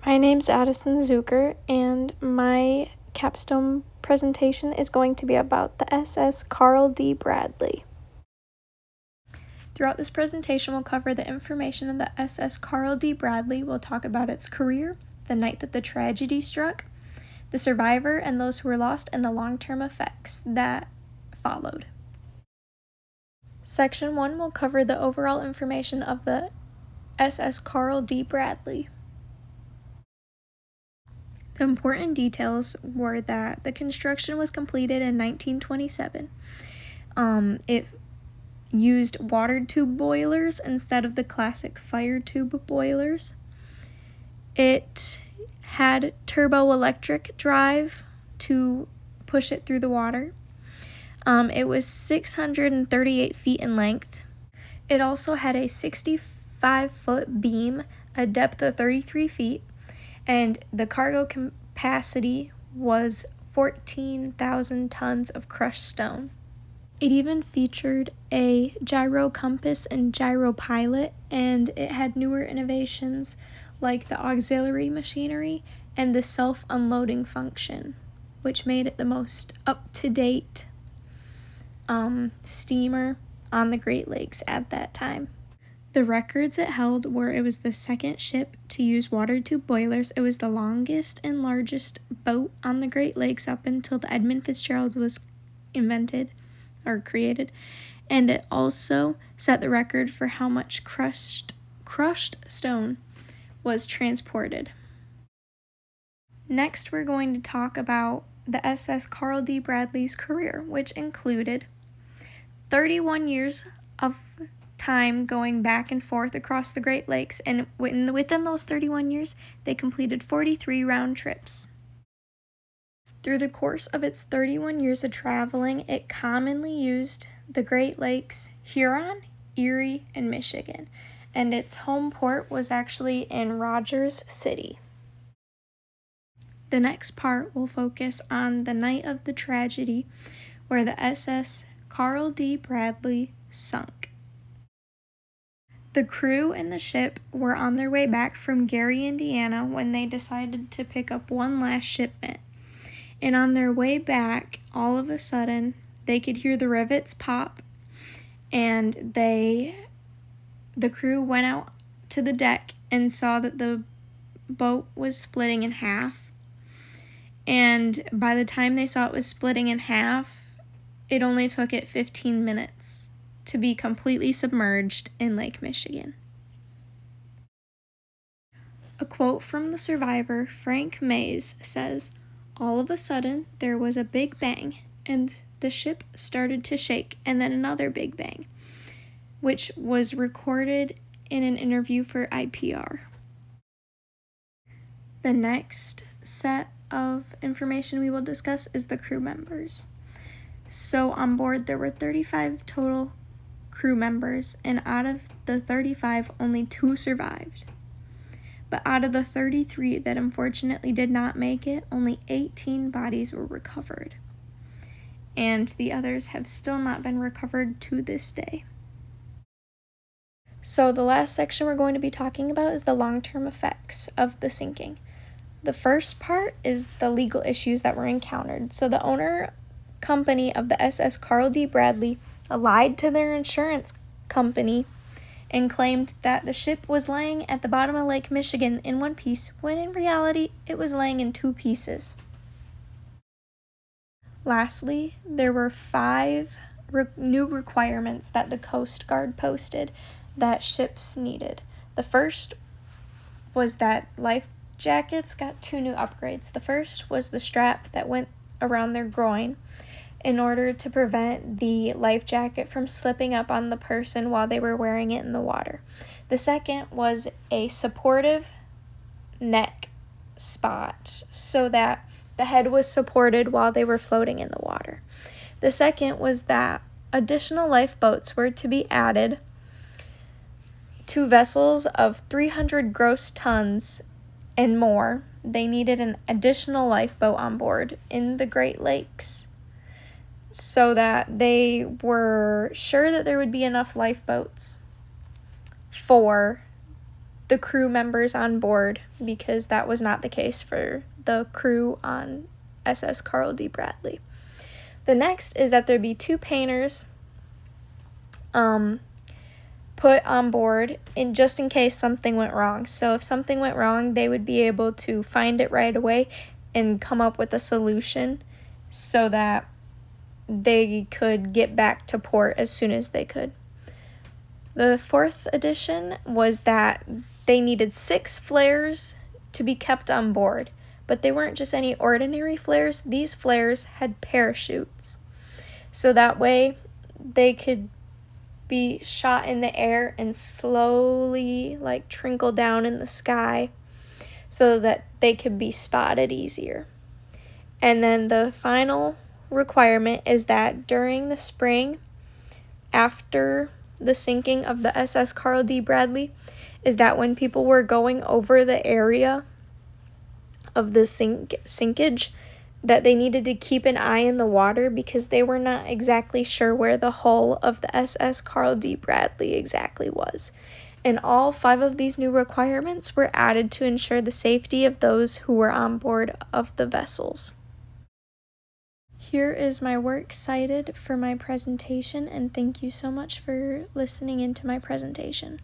My name's Addison Zucker, and my capstone presentation is going to be about the SS Carl D. Bradley. Throughout this presentation, we'll cover the information of the SS Carl D. Bradley. We'll talk about its career, the night that the tragedy struck, the survivor and those who were lost, and the long-term effects that followed. Section 1 will cover the overall information of the SS Carl D. Bradley. The important details were that the construction was completed in 1927. It used water tube boilers instead of the classic fire tube boilers. It had turbo-electric drive to push it through the water. It was 638 feet in length. It also had a 65-foot beam, a depth of 33 feet, and the cargo capacity was 14,000 tons of crushed stone. It even featured a gyro compass and gyro pilot, and it had newer innovations like the auxiliary machinery and the self-unloading function, which made it the most up-to-date steamer on the Great Lakes at that time. The records it held were it was the second ship to use water tube boilers. It was the longest and largest boat on the Great Lakes up until the Edmund Fitzgerald was invented or created. And it also set the record for how much crushed stone was transported. Next, we're going to talk about the SS Carl D. Bradley's career, which included 31 years of time going back and forth across the Great Lakes, and within those 31 years, they completed 43 round trips. Through the course of its 31 years of traveling, it commonly used the Great Lakes, Huron, Erie, and Michigan, and its home port was actually in Rogers City. The next part will focus on the night of the tragedy where the SS Carl D. Bradley sunk. The crew and the ship were on their way back from Gary, Indiana, when they decided to pick up one last shipment. And on their way back, all of a sudden, they could hear the rivets pop, and the crew went out to the deck and saw that the boat was splitting in half. And by the time they saw it was splitting in half, it only took it 15 minutes to be completely submerged in Lake Michigan. A quote from the survivor, Frank Mays, says, "All of a sudden, there was a big bang, and the ship started to shake, and then another big bang," which was recorded in an interview for IPR. The next set of information we will discuss is the crew members. So on board, there were 35 total crew members, and out of the 35, only 2 survived. But out of the 33 that unfortunately did not make it, only 18 bodies were recovered. And the others have still not been recovered to this day. So the last section we're going to be talking about is the long-term effects of the sinking. The first part is the legal issues that were encountered. So the owner company of the SS Carl D. Bradley lied to their insurance company and claimed that the ship was laying at the bottom of Lake Michigan in one piece, when in reality it was laying in 2 pieces. Lastly, there were 5 new requirements that the Coast Guard posted that ships needed. The first was that life jackets got 2 new upgrades. The first was the strap that went around their groin in order to prevent the life jacket from slipping up on the person while they were wearing it in the water. The second was a supportive neck spot so that the head was supported while they were floating in the water. The second was that additional lifeboats were to be added to vessels of 300 gross tons and more. They needed an additional lifeboat on board in the Great Lakes so that they were sure that there would be enough lifeboats for the crew members on board, because that was not the case for the crew on SS Carl D. Bradley. The next is that there be 2 painters put on board just in case something went wrong. So if something went wrong, they would be able to find it right away and come up with a solution so that they could get back to port as soon as they could. The 4th addition was that they needed 6 flares to be kept on board, but they weren't just any ordinary flares. These flares had parachutes, so that way they could be shot in the air and slowly trickle down in the sky so that they could be spotted easier. And then the final requirement is that during the spring, after the sinking of the SS Carl D. Bradley, is that when people were going over the area of the sinkage, that they needed to keep an eye in the water because they were not exactly sure where the hull of the SS Carl D. Bradley exactly was. And all 5 of these new requirements were added to ensure the safety of those who were on board of the vessels. Here is my work cited for my presentation, and thank you so much for listening into my presentation.